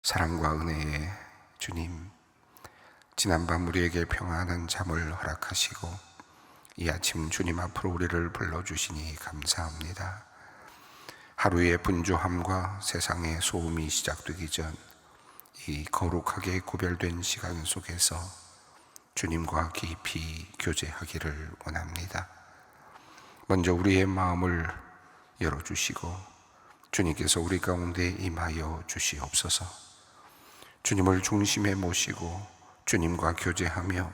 사랑과 은혜의 주님, 지난밤 우리에게 평안한 잠을 허락하시고 이 아침 주님 앞으로 우리를 불러주시니 감사합니다. 하루의 분주함과 세상의 소음이 시작되기 전 이 거룩하게 구별된 시간 속에서 주님과 깊이 교제하기를 원합니다. 먼저 우리의 마음을 열어주시고 주님께서 우리 가운데 임하여 주시옵소서. 주님을 중심에 모시고 주님과 교제하며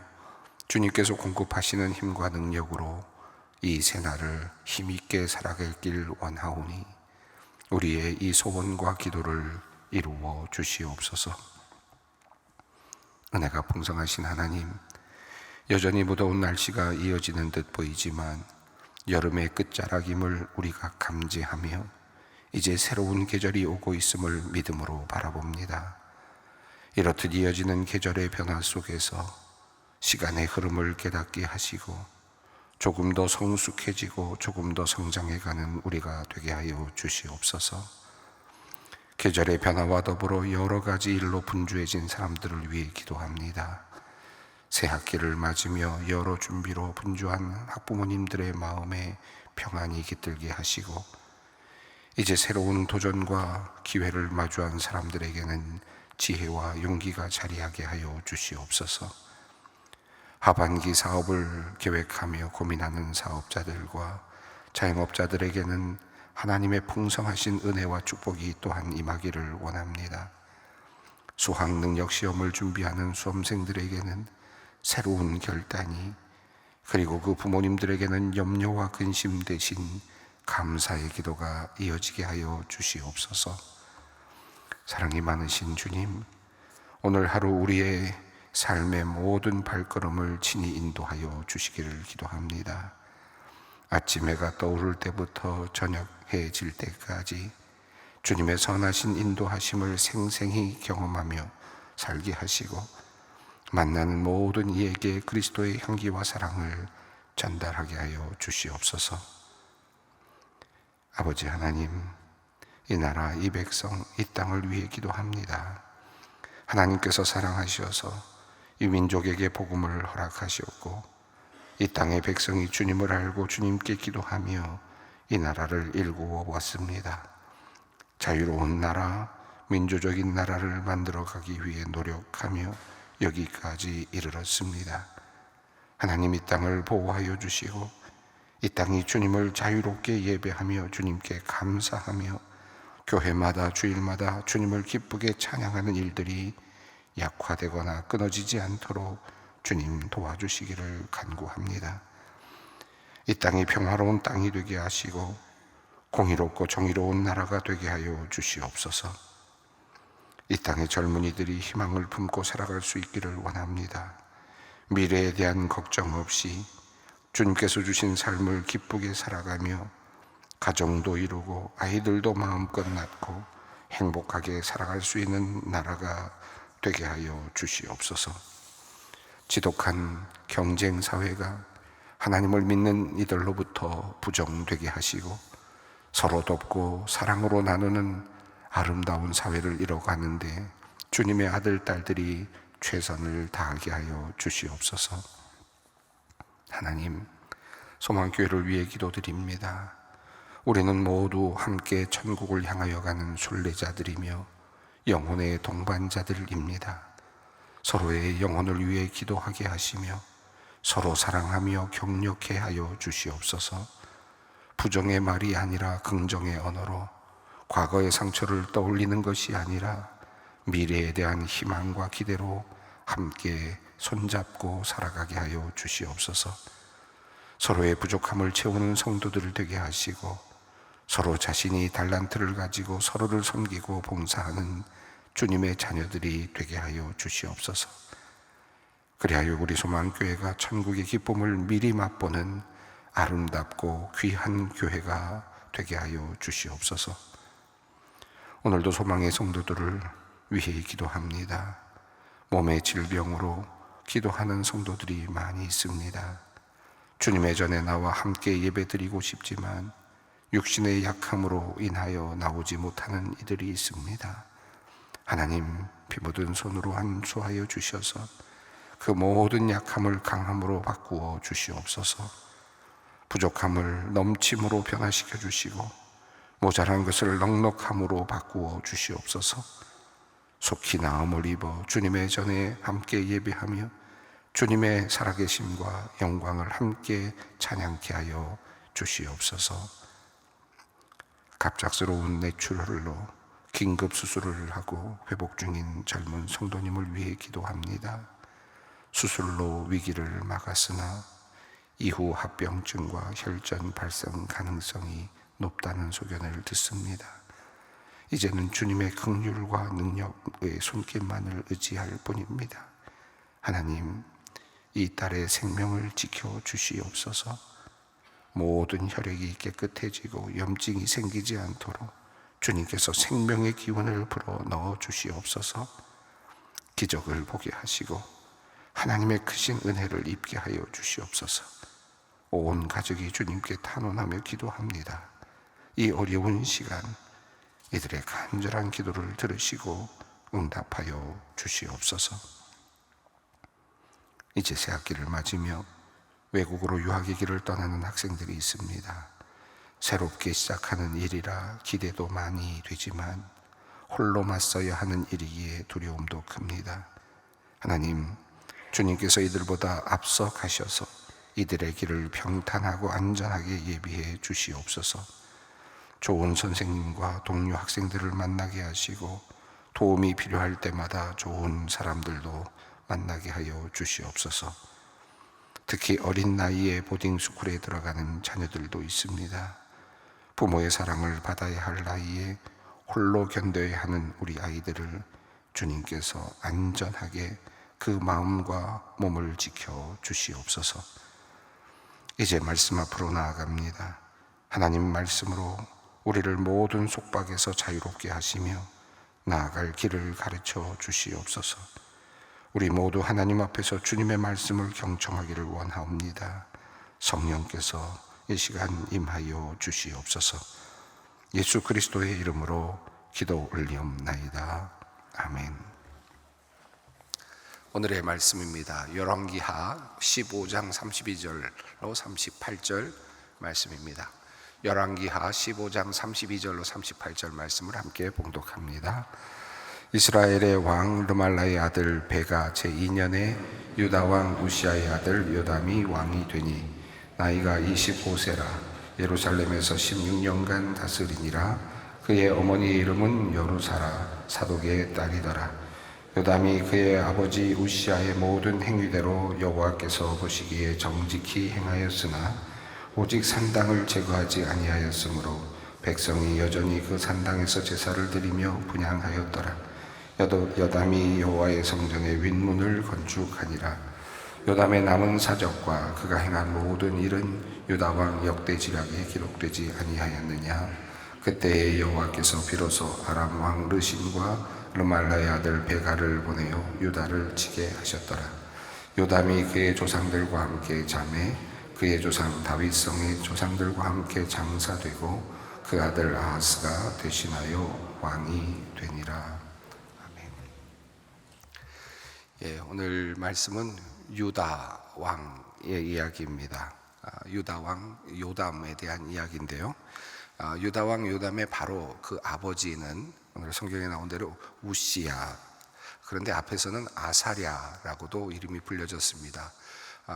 주님께서 공급하시는 힘과 능력으로 이 새날을 힘있게 살아가길 원하오니 우리의 이 소원과 기도를 이루어 주시옵소서. 은혜가 풍성하신 하나님, 여전히 무더운 날씨가 이어지는 듯 보이지만 여름의 끝자락임을 우리가 감지하며 이제 새로운 계절이 오고 있음을 믿음으로 바라봅니다. 이렇듯 이어지는 계절의 변화 속에서 시간의 흐름을 깨닫게 하시고 조금 더 성숙해지고 조금 더 성장해가는 우리가 되게 하여 주시옵소서. 계절의 변화와 더불어 여러 가지 일로 분주해진 사람들을 위해 기도합니다. 새 학기를 맞으며 여러 준비로 분주한 학부모님들의 마음에 평안이 깃들게 하시고 이제 새로운 도전과 기회를 마주한 사람들에게는 지혜와 용기가 자리하게 하여 주시옵소서. 하반기 사업을 계획하며 고민하는 사업자들과 자영업자들에게는 하나님의 풍성하신 은혜와 축복이 또한 임하기를 원합니다. 수학능력 시험을 준비하는 수험생들에게는 새로운 결단이, 그리고 그 부모님들에게는 염려와 근심 대신 감사의 기도가 이어지게 하여 주시옵소서. 사랑이 많으신 주님, 오늘 하루 우리의 삶의 모든 발걸음을 친히 인도하여 주시기를 기도합니다. 아침 해가 떠오를 때부터 저녁 해질 때까지 주님의 선하신 인도하심을 생생히 경험하며 살게 하시고 만나는 모든 이에게 그리스도의 향기와 사랑을 전달하게 하여 주시옵소서. 아버지 하나님, 이 나라, 이 백성, 이 땅을 위해 기도합니다. 하나님께서 사랑하셔서 이 민족에게 복음을 허락하셨고 이 땅의 백성이 주님을 알고 주님께 기도하며 이 나라를 일구어 왔습니다. 자유로운 나라, 민주적인 나라를 만들어가기 위해 노력하며 여기까지 이르렀습니다. 하나님, 이 땅을 보호하여 주시고 이 땅이 주님을 자유롭게 예배하며 주님께 감사하며 교회마다 주일마다 주님을 기쁘게 찬양하는 일들이 약화되거나 끊어지지 않도록 주님 도와주시기를 간구합니다. 이 땅이 평화로운 땅이 되게 하시고 공의롭고 정의로운 나라가 되게 하여 주시옵소서. 이 땅의 젊은이들이 희망을 품고 살아갈 수 있기를 원합니다. 미래에 대한 걱정 없이 주님께서 주신 삶을 기쁘게 살아가며 가정도 이루고 아이들도 마음껏 낳고 행복하게 살아갈 수 있는 나라가 되게 하여 주시옵소서. 지독한 경쟁 사회가 하나님을 믿는 이들로부터 부정되게 하시고 서로 돕고 사랑으로 나누는 아름다운 사회를 이뤄가는데 주님의 아들, 딸들이 최선을 다하게 하여 주시옵소서. 하나님, 소망교회를 위해 기도드립니다. 우리는 모두 함께 천국을 향하여 가는 순례자들이며 영혼의 동반자들입니다. 서로의 영혼을 위해 기도하게 하시며 서로 사랑하며 격려케 하여 주시옵소서. 부정의 말이 아니라 긍정의 언어로, 과거의 상처를 떠올리는 것이 아니라 미래에 대한 희망과 기대로 함께 손잡고 살아가게 하여 주시옵소서. 서로의 부족함을 채우는 성도들 되게 하시고 서로 자신이 달란트를 가지고 서로를 섬기고 봉사하는 주님의 자녀들이 되게 하여 주시옵소서. 그리하여 우리 소망교회가 천국의 기쁨을 미리 맛보는 아름답고 귀한 교회가 되게 하여 주시옵소서. 오늘도 소망의 성도들을 위해 기도합니다. 몸의 질병으로 기도하는 성도들이 많이 있습니다. 주님의 전에 나와 함께 예배드리고 싶지만 육신의 약함으로 인하여 나오지 못하는 이들이 있습니다. 하나님, 피 묻은 손으로 안수하여 주셔서 그 모든 약함을 강함으로 바꾸어 주시옵소서. 부족함을 넘침으로 변화시켜 주시고 모자란 것을 넉넉함으로 바꾸어 주시옵소서. 속히 나음을 입어 주님의 전에 함께 예배하며 주님의 살아계심과 영광을 함께 찬양케 하여 주시옵소서. 갑작스러운 뇌출혈로 긴급 수술을 하고 회복 중인 젊은 성도님을 위해 기도합니다. 수술로 위기를 막았으나 이후 합병증과 혈전 발생 가능성이 높다는 소견을 듣습니다. 이제는 주님의 긍휼과 능력의 손길만을 의지할 뿐입니다. 하나님, 이 딸의 생명을 지켜 주시옵소서. 모든 혈액이 깨끗해지고 염증이 생기지 않도록 주님께서 생명의 기운을 불어 넣어 주시옵소서. 기적을 보게 하시고 하나님의 크신 은혜를 입게 하여 주시옵소서. 온 가족이 주님께 탄원하며 기도합니다. 이 어려운 시간 이들의 간절한 기도를 들으시고 응답하여 주시옵소서. 이제 새학기를 맞으며 외국으로 유학의 길을 떠나는 학생들이 있습니다. 새롭게 시작하는 일이라 기대도 많이 되지만 홀로 맞서야 하는 일이기에 두려움도 큽니다. 하나님, 주님께서 이들보다 앞서 가셔서 이들의 길을 평탄하고 안전하게 예비해 주시옵소서. 좋은 선생님과 동료 학생들을 만나게 하시고 도움이 필요할 때마다 좋은 사람들도 만나게 하여 주시옵소서. 특히 어린 나이에 보딩스쿨에 들어가는 자녀들도 있습니다. 부모의 사랑을 받아야 할 나이에 홀로 견뎌야 하는 우리 아이들을 주님께서 안전하게 그 마음과 몸을 지켜 주시옵소서. 이제 말씀 앞으로 나아갑니다. 하나님 말씀으로 우리를 모든 속박에서 자유롭게 하시며 나아갈 길을 가르쳐 주시옵소서. 우리 모두 하나님 앞에서 주님의 말씀을 경청하기를 원하옵니다. 성령께서 이 시간 임하여 주시옵소서. 예수 그리스도의 이름으로 기도 올리옵나이다. 아멘. 오늘의 말씀입니다. 열왕기하 15장 32절로 38절 말씀입니다. 열왕기하 15장 32절로 38절 말씀을 함께 봉독합니다. 이스라엘의 왕 르말라의 아들 베가 제2년에 유다 왕 우시아의 아들 요담이 왕이 되니 나이가 25세라 예루살렘에서 16년간 다스리니라. 그의 어머니의 이름은 여루사라 사독의 딸이더라. 요담이 그의 아버지 우시아의 모든 행위대로 여호와께서 보시기에 정직히 행하였으나 오직 산당을 제거하지 아니하였으므로 백성이 여전히 그 산당에서 제사를 드리며 분향하였더라. 요담이 여호와의 성전의 윗문을 건축하니라. 요담의 남은 사적과 그가 행한 모든 일은 유다 왕 역대지략에 기록되지 아니하였느냐. 그때에 여호와께서 비로소 아람 왕 르신과 르말라의 아들 베가를 보내어 유다를 치게 하셨더라. 요담이 그의 조상들과 함께 잠에 그의 조상 다윗성의 조상들과 함께 장사되고 그 아들 아하스가 대신하여 왕이 되니라. 오늘 말씀은 유다 왕의 이야기입니다. 유다 왕 요담에 대한 이야기인데요. 유다 왕 요담의 바로 그 아버지는 오늘 성경에 나온 대로 우시야, 그런데 앞에서는 아사랴라고도 이름이 불려졌습니다.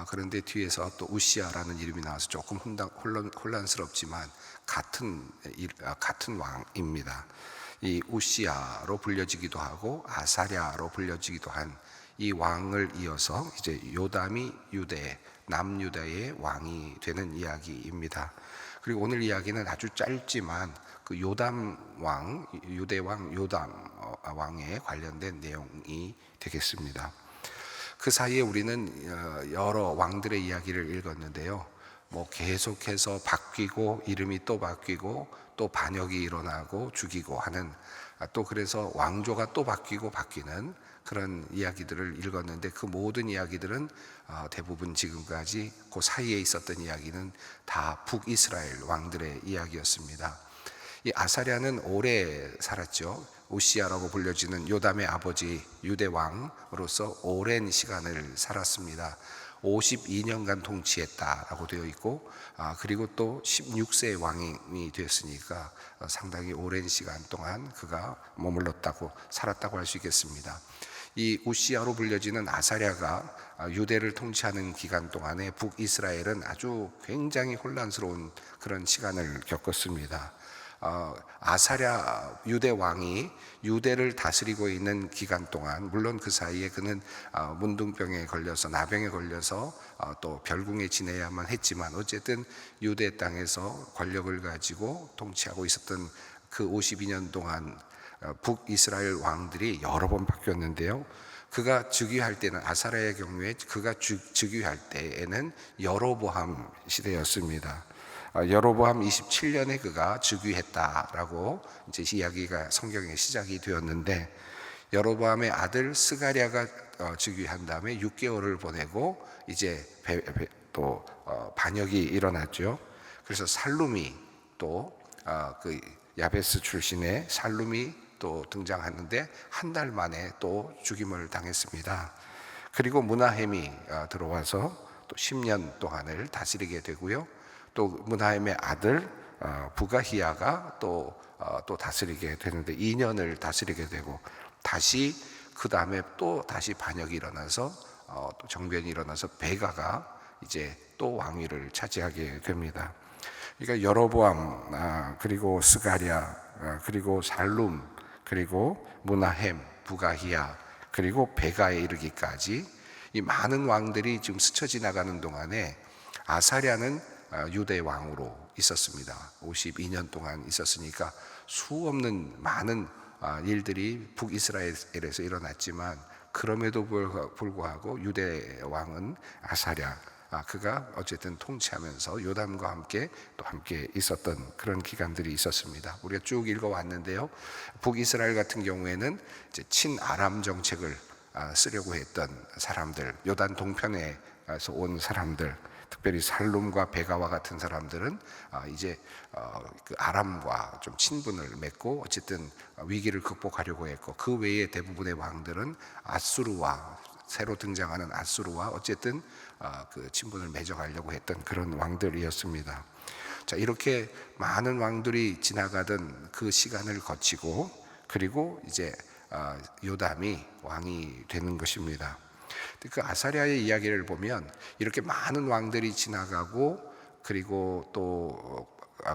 그런데 뒤에서 또 우시야라는 이름이 나와서 조금 혼란스럽지만 같은 왕입니다. 이 우시야로 불려지기도 하고 아사랴로 불려지기도 한 이 왕을 이어서 이제 요담이 남유다의 왕이 되는 이야기입니다. 그리고 오늘 이야기는 아주 짧지만 그 요담 왕, 유대 왕 요담 왕에 관련된 내용이 되겠습니다. 그 사이에 우리는 여러 왕들의 이야기를 읽었는데요. 계속해서 바뀌고 이름이 또 바뀌고 또 반역이 일어나고 죽이고 하는, 또 그래서 왕조가 또 바뀌고 바뀌는 그런 이야기들을 읽었는데, 그 모든 이야기들은 대부분 지금까지 그 사이에 있었던 이야기는 다 북이스라엘 왕들의 이야기였습니다. 이 아사랴는 오래 살았죠. 우시야라고 불려지는 요담의 아버지 유대 왕으로서 오랜 시간을 살았습니다. 52년간 통치했다라고 되어 있고, 그리고 또 16세 왕이 되었으니까 상당히 오랜 시간 동안 그가 머물렀다고, 살았다고 할 수 있겠습니다. 이 우시야로 불려지는 아사랴가 유대를 통치하는 기간 동안에 북이스라엘은 아주 굉장히 혼란스러운 그런 시간을 겪었습니다. 아사랴 유대 왕이 유대를 다스리고 있는 기간 동안, 물론 그 사이에 그는 문둥병에 걸려서, 나병에 걸려서 또 별궁에 지내야만 했지만, 어쨌든 유대 땅에서 권력을 가지고 통치하고 있었던 그 52년 동안 북이스라엘 왕들이 여러 번 바뀌었는데요. 그가 즉위할 때는, 아사랴의 경우에 그가 즉위할 때에는 여로보암 시대였습니다. 여로보암 27년에 그가 즉위했다라고 이제 이야기가 성경에 시작이 되었는데, 여로보암의 아들 스가랴가 즉위한 다음에 6개월을 보내고 이제 또 반역이 일어났죠. 그래서 살룸이 또 그 야베스 출신의 살룸이 또 등장하는데 한 달 만에 또 죽임을 당했습니다. 그리고 문하햄이 들어와서 또 10년 동안을 다스리게 되고요. 또 문하햄의 아들 부가히야가 또 다스리게 되는데 2년을 다스리게 되고, 다시 그 다음에 또 다시 반역이 일어나서 또 정변이 일어나서 베가가 이제 또 왕위를 차지하게 됩니다. 그러니까 여로보암, 그리고 스가랴, 그리고 살룸, 그리고 문하햄, 부가히야, 그리고 베가에 이르기까지 이 많은 왕들이 지금 스쳐 지나가는 동안에 아사랴는 유대 왕으로 있었습니다. 52년 동안 있었으니까 수없는 많은 일들이 북이스라엘에서 일어났지만, 그럼에도 불구하고 유대 왕은 아사랴, 그가 어쨌든 통치하면서 요담과 함께 또 함께 있었던 그런 기간들이 있었습니다. 우리가 쭉 읽어왔는데요. 북이스라엘 같은 경우에는 이제 친아람 정책을 쓰려고 했던 사람들, 요단 동편에서 온 사람들, 특별히 살룸과 베가와 같은 사람들은 이제 그 아람과 좀 친분을 맺고 어쨌든 위기를 극복하려고 했고, 그 외에 대부분의 왕들은 아수르와, 새로 등장하는 아수르와 어쨌든 그 친분을 맺어가려고 했던 그런 왕들이었습니다. 자, 이렇게 많은 왕들이 지나가던 그 시간을 거치고, 그리고 이제 요담이 왕이 되는 것입니다. 그 아사랴의 이야기를 보면 이렇게 많은 왕들이 지나가고, 그리고 또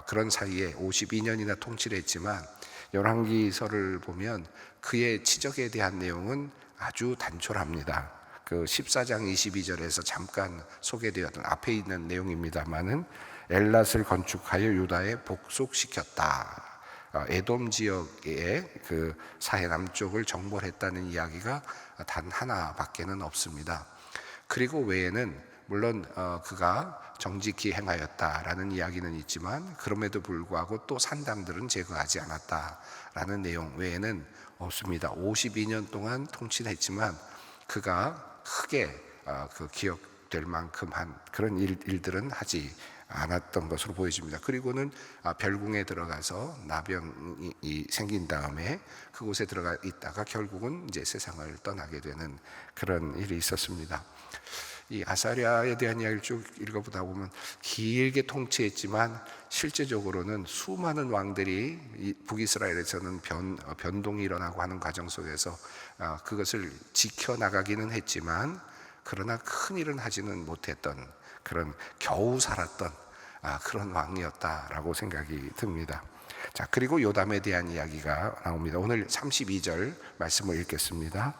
그런 사이에 52년이나 통치를 했지만, 열왕기서를 보면 그의 치적에 대한 내용은 아주 단촐합니다. 그 14장 22절에서 잠깐 소개되었던 앞에 있는 내용입니다만은, 엘랏을 건축하여 유다에 복속시켰다. 에돔 지역의 그 사해 남쪽을 정벌했다는 이야기가 단 하나밖에는 없습니다. 그리고 외에는 물론 그가 정직히 행하였다라는 이야기는 있지만, 그럼에도 불구하고 또 산당들은 제거하지 않았다라는 내용 외에는 없습니다. 52년 동안 통치를 했지만 그가 크게 그 기억될 만큼 한 그런 일들은 하지 않았던 것으로 보여집니다. 그리고는 별궁에 들어가서 나병이 생긴 다음에 그곳에 들어가 있다가 결국은 이제 세상을 떠나게 되는 그런 일이 있었습니다. 이 아사랴에 대한 이야기를 쭉 읽어보다 보면 길게 통치했지만 실제적으로는 수많은 왕들이 북이스라엘에서는 변동이 일어나고 하는 과정 속에서 그것을 지켜나가기는 했지만, 그러나 큰 일은 하지는 못했던, 그런 겨우 살았던 그런 왕이었다라고 생각이 듭니다. 자, 그리고 요담에 대한 이야기가 나옵니다. 오늘 32절 말씀을 읽겠습니다.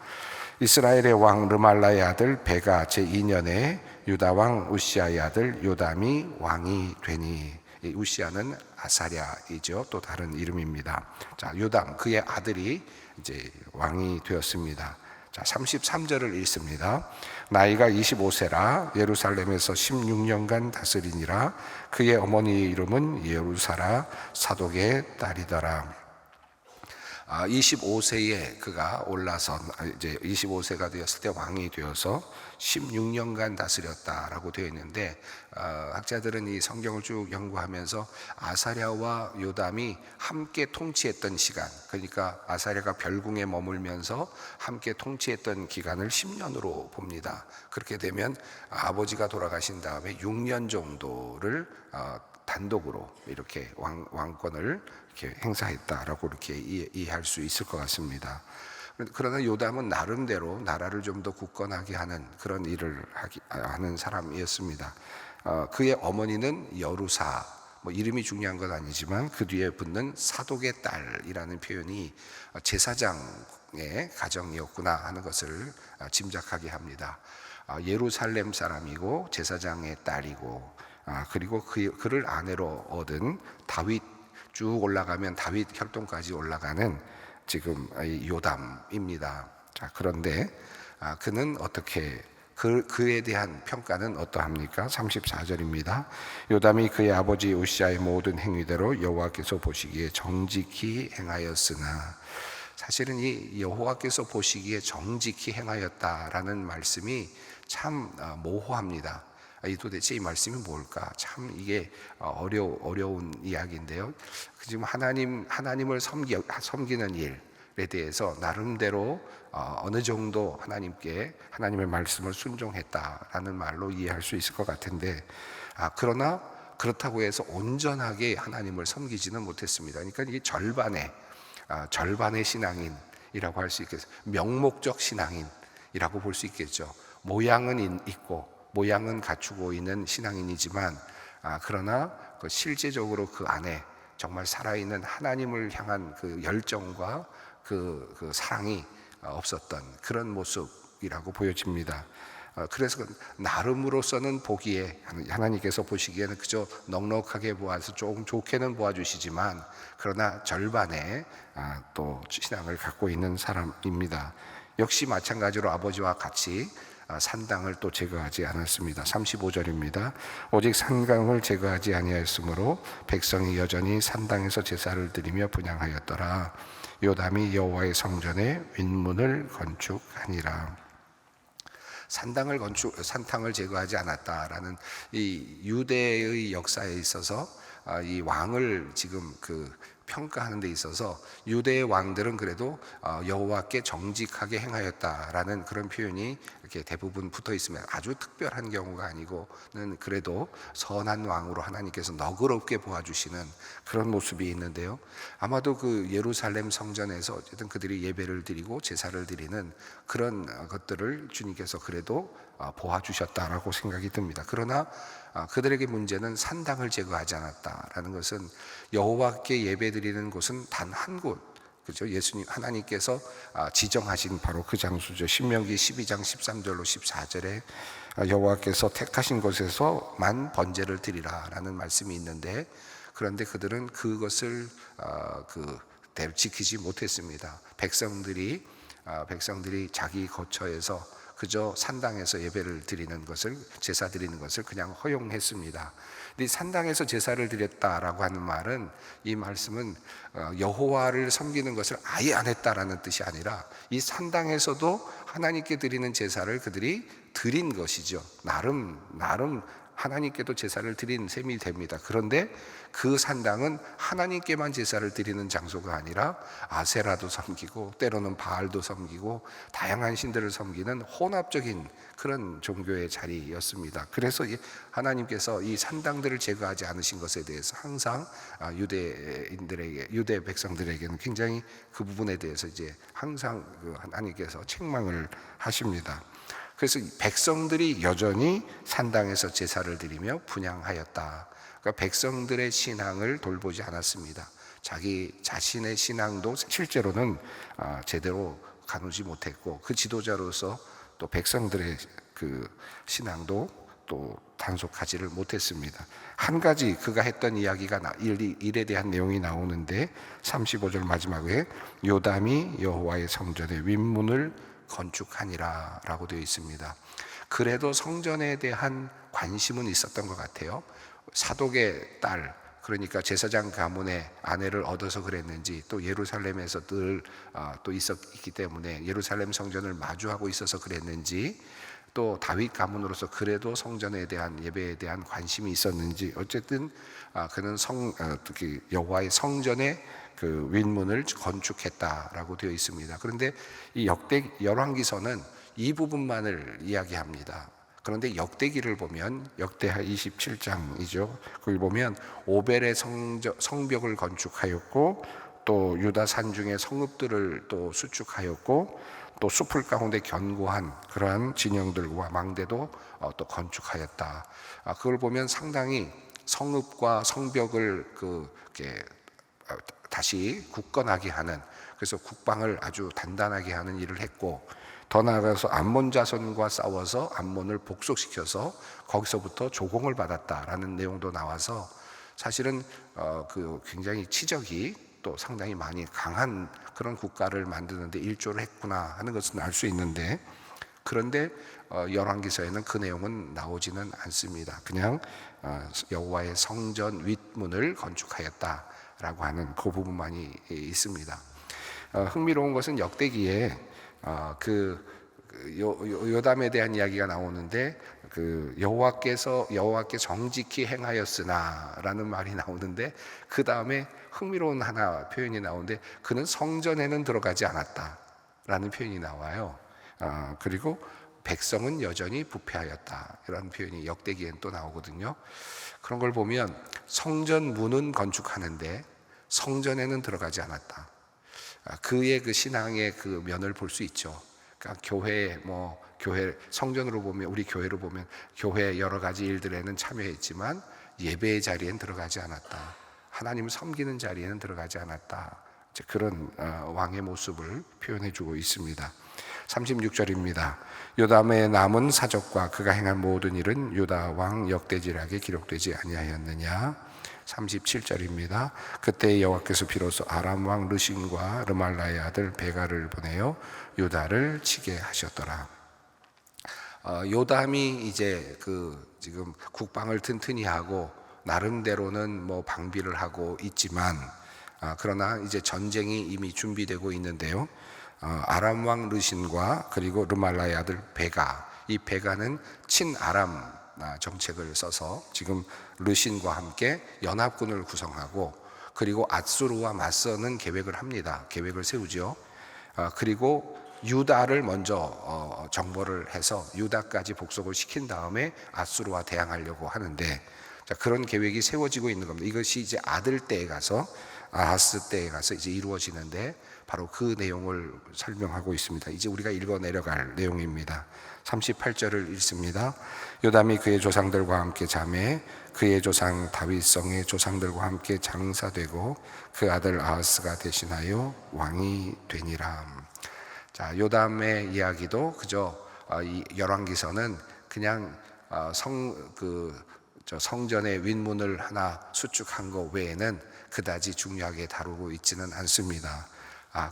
이스라엘의 왕 르말라의 아들 베가 제2년에 유다 왕 우시아의 아들 요담이 왕이 되니. 이 우시아는 아사랴이죠. 또 다른 이름입니다. 자, 요담 그의 아들이 이제 왕이 되었습니다. 자, 33절을 읽습니다. 나이가 25세라 예루살렘에서 16년간 다스리니라. 그의 어머니 이름은 예루사라 사독의 딸이더라. 25세에 그가 올라서 이제 25세가 되었을 때 왕이 되어서 16년간 다스렸다라고 되어 있는데, 학자들은 이 성경을 쭉 연구하면서 아사랴와 요담이 함께 통치했던 시간, 그러니까 아사랴가 별궁에 머물면서 함께 통치했던 기간을 10년으로 봅니다. 그렇게 되면 아버지가 돌아가신 다음에 6년 정도를 단독으로 이렇게 왕권을 이렇게 행사했다라고 이렇게 이해할 수 있을 것 같습니다. 그러나 요담은 나름대로 나라를 좀 더 굳건하게 하는 그런 일을 하는 사람이었습니다. 그의 어머니는 여루사, 뭐 이름이 중요한 건 아니지만 그 뒤에 붙는 사독의 딸이라는 표현이 제사장의 가정이었구나 하는 것을 짐작하게 합니다. 예루살렘 사람이고 제사장의 딸이고, 그리고 그를 아내로 얻은 다윗, 쭉 올라가면 다윗 혈통까지 올라가는 지금 요담입니다. 자, 그런데 그는 어떻게, 그에 대한 평가는 어떠합니까? 34절입니다. 요담이 그의 아버지 우시아의 모든 행위대로 여호와께서 보시기에 정직히 행하였으나, 사실은 이 여호와께서 보시기에 정직히 행하였다라는 말씀이 참 모호합니다. 도대체 이 말씀이 뭘까? 참 이게 어려운 이야기인데요. 지금 하나님을 섬기는 일에 대해서 나름대로 어느 정도 하나님의 말씀을 순종했다라는 말로 이해할 수 있을 것 같은데, 그러나 그렇다고 해서 온전하게 하나님을 섬기지는 못했습니다. 그러니까 이게 절반의 신앙인이라고 할 수 있겠죠. 명목적 신앙인이라고 볼 수 있겠죠. 모양은 있고 모양은 갖추고 있는 신앙인이지만, 그러나 실제적으로 그 안에 정말 살아있는 하나님을 향한 그 열정과 그 사랑이 없었던 그런 모습이라고 보여집니다. 그래서 나름으로서는 보기에, 하나님께서 보시기에는 그저 넉넉하게 보아서 조금 좋게는 보아주시지만, 그러나 절반의 또 신앙을 갖고 있는 사람입니다. 역시 마찬가지로 아버지와 같이 산당을 또 제거하지 않았습니다. 35절입니다. 오직 산강을 제거하지 아니하였으므로 백성이 여전히 산당에서 제사를 드리며 분향하였더라. 요담이 여호와의 성전에 윗문을 건축하니라. 산탕을 제거하지 않았다라는 이 유대의 역사에 있어서 이 왕을 지금 평가하는 데 있어서 유대의 왕들은 그래도 여호와께 정직하게 행하였다라는 그런 표현이 이렇게 대부분 붙어 있으면 아주 특별한 경우가 아니고는 그래도 선한 왕으로 하나님께서 너그럽게 보아주시는 그런 모습이 있는데요. 아마도 그 예루살렘 성전에서 어쨌든 그들이 예배를 드리고 제사를 드리는 그런 것들을 주님께서 그래도 보아주셨다라고 생각이 듭니다. 그러나 그들에게 문제는 산당을 제거하지 않았다라는 것은, 여호와께 예배드리는 곳은 단 한 곳, 그죠? 예수님 하나님께서 지정하신 바로 그 장소죠. 신명기 12장 13절로 14절에 여호와께서 택하신 곳에서만 번제를 드리라라는 말씀이 있는데, 그런데 그들은 그것을 지키지 못했습니다. 백성들이 자기 거처에서 그저 산당에서 예배를 드리는 것을, 제사 드리는 것을 그냥 허용했습니다. 근데 산당에서 제사를 드렸다라고 하는 말은, 이 말씀은 여호와를 섬기는 것을 아예 안 했다라는 뜻이 아니라, 이 산당에서도 하나님께 드리는 제사를 그들이 드린 것이죠. 나름 하나님께도 제사를 드린 셈이 됩니다. 그런데 그 산당은 하나님께만 제사를 드리는 장소가 아니라 아세라도 섬기고 때로는 바알도 섬기고 다양한 신들을 섬기는 혼합적인 그런 종교의 자리였습니다. 그래서 하나님께서 이 산당들을 제거하지 않으신 것에 대해서 항상 유대 백성들에게는 굉장히 그 부분에 대해서 이제 항상 하나님께서 책망을 하십니다. 그래서 백성들이 여전히 산당에서 제사를 드리며 분향하였다. 그러니까 백성들의 신앙을 돌보지 않았습니다. 자기 자신의 신앙도 실제로는 제대로 가누지 못했고, 그 지도자로서 또 백성들의 그 신앙도 또 단속하지를 못했습니다. 한 가지 그가 했던 일에 대한 내용이 나오는데, 35절 마지막에 요담이 여호와의 성전의 윗문을 건축하니라 라고 되어 있습니다. 그래도 성전에 대한 관심은 있었던 것 같아요. 사독의 딸 그러니까 제사장 가문의 아내를 얻어서 그랬는지, 또 예루살렘에서 늘 또 있었기 때문에 예루살렘 성전을 마주하고 있어서 그랬는지, 또 다윗 가문으로서 그래도 성전에 대한 예배에 대한 관심이 있었는지, 어쨌든 그는 여호와의 성전의 그 윗문을 건축했다라고 되어 있습니다. 그런데 이 열왕기서는 이 부분만을 이야기합니다. 그런데 역대기를 보면, 역대하 27장이죠. 거기 보면 오벨의 성벽을 건축하였고, 또 유다 산중의 성읍들을 또 수축하였고, 또 숲을 가운데 견고한 그러한 진영들과 망대도 또 건축하였다. 그걸 보면 상당히 성읍과 성벽을 다시 굳건하게 하는, 그래서 국방을 아주 단단하게 하는 일을 했고, 더 나아가서 암몬 자손과 싸워서 암몬을 복속시켜서 거기서부터 조공을 받았다라는 내용도 나와서, 사실은 굉장히 치적이 또 상당히 많이 강한 그런 국가를 만드는데 일조를 했구나 하는 것은 알 수 있는데, 그런데 열왕기서에는 그 내용은 나오지는 않습니다. 그냥 여호와의 성전 윗문을 건축하였다라고 하는 그 부분만이 있습니다. 흥미로운 것은 역대기에 요담에 대한 이야기가 나오는데, 여호와께 정직히 행하였으나라는 말이 나오는데, 그 다음에 흥미로운 하나 표현이 나오는데, 그는 성전에는 들어가지 않았다라는 표현이 나와요. 그리고 백성은 여전히 부패하였다, 이런 표현이 역대기엔 또 나오거든요. 그런 걸 보면 성전 문은 건축하는데 성전에는 들어가지 않았다. 그의 그 신앙의 그 면을 볼 수 있죠. 그러니까 교회 성전으로 보면, 우리 교회로 보면 교회 여러 가지 일들에는 참여했지만 예배의 자리엔 들어가지 않았다. 하나님을 섬기는 자리에는 들어가지 않았다. 그런 왕의 모습을 표현해주고 있습니다. 36절입니다. 요담의 남은 사적과 그가 행한 모든 일은 유다 왕 역대지략에 기록되지 아니하였느냐. 37절입니다. 그때 여호와께서 비로소 아람 왕 르신과 르말라의 아들 베가를 보내어 유다를 치게 하셨더라. 요담이 이제 지금 국방을 튼튼히 하고 나름대로는 방비를 하고 있지만, 그러나 이제 전쟁이 이미 준비되고 있는데요. 아람 왕 르신과 그리고 르말라의 아들 베가, 이 베가는 친아람 정책을 써서 지금 르신과 함께 연합군을 구성하고, 그리고 아수르와 맞서는 계획을 합니다. 계획을 세우죠. 그리고 유다를 먼저 정벌을 해서 유다까지 복속을 시킨 다음에 아수르와 대항하려고 하는데, 그런 계획이 세워지고 있는 겁니다. 이것이 이제 아들 때에 가서, 아하스 때에 가서 이제 이루어지는데, 바로 그 내용을 설명하고 있습니다. 이제 우리가 읽어 내려갈 내용입니다. 38절을 읽습니다. 요담이 그의 조상들과 함께 잠에 그의 조상 다윗성의 조상들과 함께 장사되고 그 아들 아하스가 대신하여 왕이 되니라. 자, 요담의 이야기도 그저 이 열왕기서는 그냥 성전의 윗문을 하나 수축한 것 외에는 그다지 중요하게 다루고 있지는 않습니다.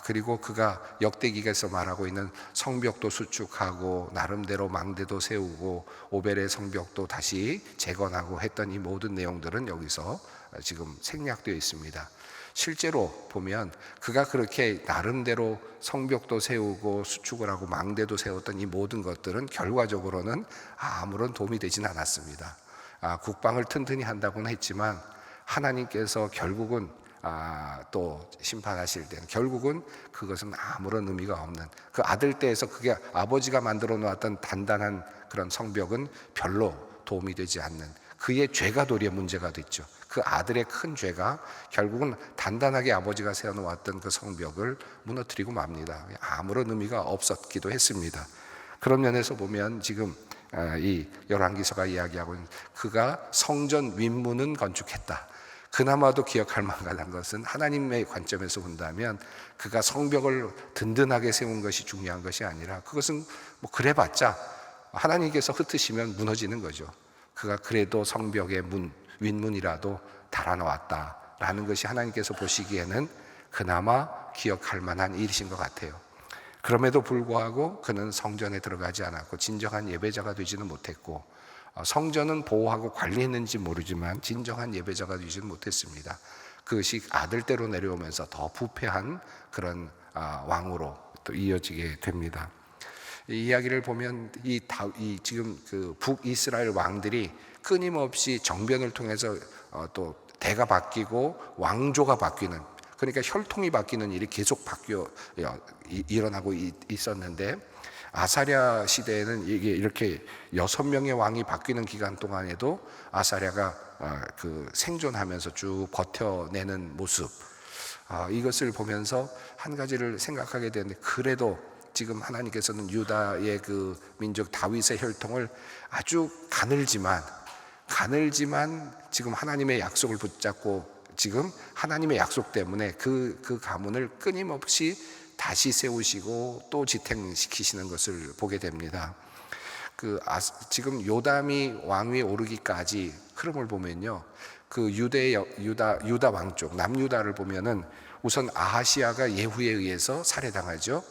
그리고 그가 역대기에서 말하고 있는 성벽도 수축하고 나름대로 망대도 세우고 오벨의 성벽도 다시 재건하고 했던 이 모든 내용들은 여기서 지금 생략되어 있습니다. 실제로 보면 그가 그렇게 나름대로 성벽도 세우고 수축을 하고 망대도 세웠던 이 모든 것들은 결과적으로는 아무런 도움이 되진 않았습니다. 국방을 튼튼히 한다고는 했지만 하나님께서 결국은 또 심판하실 때는 결국은 그것은 아무런 의미가 없는, 그 아들 때에서 그게 아버지가 만들어 놓았던 단단한 그런 성벽은 별로 도움이 되지 않는, 그의 죄가 도리어 문제가 됐죠. 그 아들의 큰 죄가 결국은 단단하게 아버지가 세워놓았던 그 성벽을 무너뜨리고 맙니다. 아무런 의미가 없었기도 했습니다. 그런 면에서 보면 지금 이 열왕기서가 이야기하고 있는, 그가 성전 윗문은 건축했다. 그나마도 기억할 만한 것은 하나님의 관점에서 본다면 그가 성벽을 든든하게 세운 것이 중요한 것이 아니라, 그것은 그래봤자 하나님께서 흩으시면 무너지는 거죠. 그가 그래도 성벽의 윗문이라도 달아놓았다라는 것이 하나님께서 보시기에는 그나마 기억할 만한 일이신 것 같아요. 그럼에도 불구하고 그는 성전에 들어가지 않았고 진정한 예배자가 되지는 못했고, 성전은 보호하고 관리했는지 모르지만 진정한 예배자가 되지는 못했습니다. 그것이 아들대로 내려오면서 더 부패한 그런 왕으로 또 이어지게 됩니다. 이 이야기를 보면 지금 그 북이스라엘 왕들이 끊임없이 정변을 통해서 또 대가 바뀌고 왕조가 바뀌는, 그러니까 혈통이 바뀌는 일이 계속 일어나고 있었는데, 아사랴 시대에는 이게 이렇게 6명의 왕이 바뀌는 기간 동안에도 아사랴가 그 생존하면서 쭉 버텨내는 모습, 이것을 보면서 한 가지를 생각하게 되는데, 그래도 지금 하나님께서는 유다의 그 민족 다윗의 혈통을 아주 가늘지만 지금 하나님의 약속을 붙잡고 지금 하나님의 약속 때문에 그 가문을 끊임없이 다시 세우시고 또 지탱시키시는 것을 보게 됩니다. 지금 요담이 왕위에 오르기까지 흐름을 보면요, 그 유다 왕족 남유다를 보면은 우선 아하시아가 예후에 의해서 살해당하죠.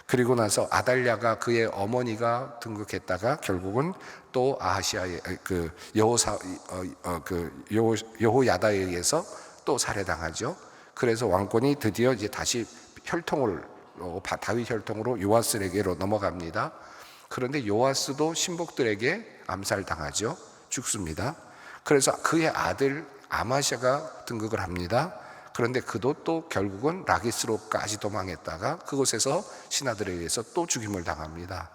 그리고 나서 아달랴가 그의 어머니가 등극했다가 결국은 또 아하시아의 여호야다에 의해서 또 살해당하죠. 그래서 왕권이 드디어 이제 다시 다윗 혈통으로 요아스에게로 넘어갑니다. 그런데 요아스도 신복들에게 암살당하죠. 죽습니다. 그래서 그의 아들 아마샤가 등극을 합니다. 그런데 그도 또 결국은 라기스로까지 도망했다가 그곳에서 신하들에 의해서 또 죽임을 당합니다.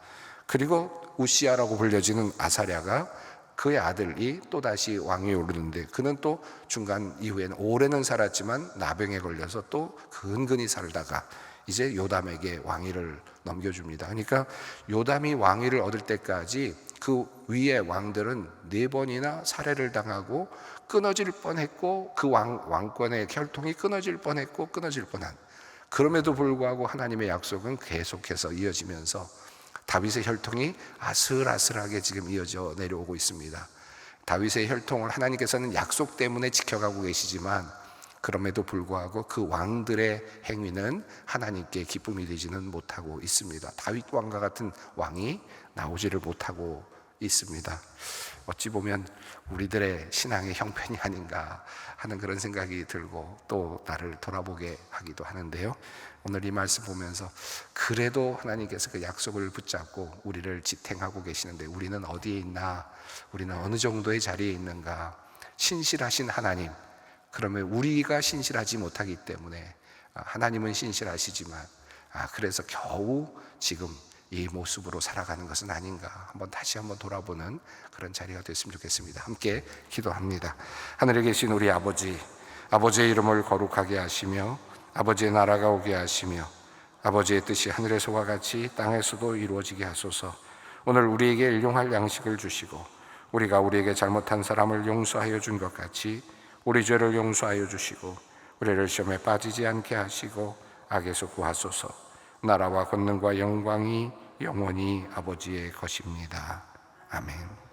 그리고 우시아라고 불려지는 아사랴가 그의 아들이 또다시 왕위에 오르는데, 그는 또 중간 이후에는 오래는 살았지만 나병에 걸려서 또 근근히 살다가 이제 요담에게 왕위를 넘겨줍니다. 그러니까 요담이 왕위를 얻을 때까지 그 위의 왕들은 4번이나 살해를 당하고 끊어질 뻔했고, 그 왕권의 혈통이 끊어질 뻔했고 끊어질 뻔한, 그럼에도 불구하고 하나님의 약속은 계속해서 이어지면서 다윗의 혈통이 아슬아슬하게 지금 이어져 내려오고 있습니다. 다윗의 혈통을 하나님께서는 약속 때문에 지켜가고 계시지만, 그럼에도 불구하고 그 왕들의 행위는 하나님께 기쁨이 되지는 못하고 있습니다. 다윗 왕과 같은 왕이 나오지를 못하고 있습니다. 어찌 보면 우리들의 신앙의 형편이 아닌가 하는 그런 생각이 들고 또 나를 돌아보게 하기도 하는데요, 오늘 이 말씀 보면서 그래도 하나님께서 그 약속을 붙잡고 우리를 지탱하고 계시는데 우리는 어디에 있나, 우리는 어느 정도의 자리에 있는가. 신실하신 하나님, 그러면 우리가 신실하지 못하기 때문에 하나님은 신실하시지만 그래서 겨우 지금 이 모습으로 살아가는 것은 아닌가, 다시 한번 돌아보는 그런 자리가 됐으면 좋겠습니다. 함께 기도합니다. 하늘에 계신 우리 아버지, 아버지의 이름을 거룩하게 하시며 아버지의 나라가 오게 하시며 아버지의 뜻이 하늘에서와 같이 땅에서도 이루어지게 하소서. 오늘 우리에게 일용할 양식을 주시고 우리가 우리에게 잘못한 사람을 용서하여 준 것 같이 우리 죄를 용서하여 주시고 우리를 시험에 빠지지 않게 하시고 악에서 구하소서. 나라와 권능과 영광이 영원히 아버지의 것입니다. 아멘.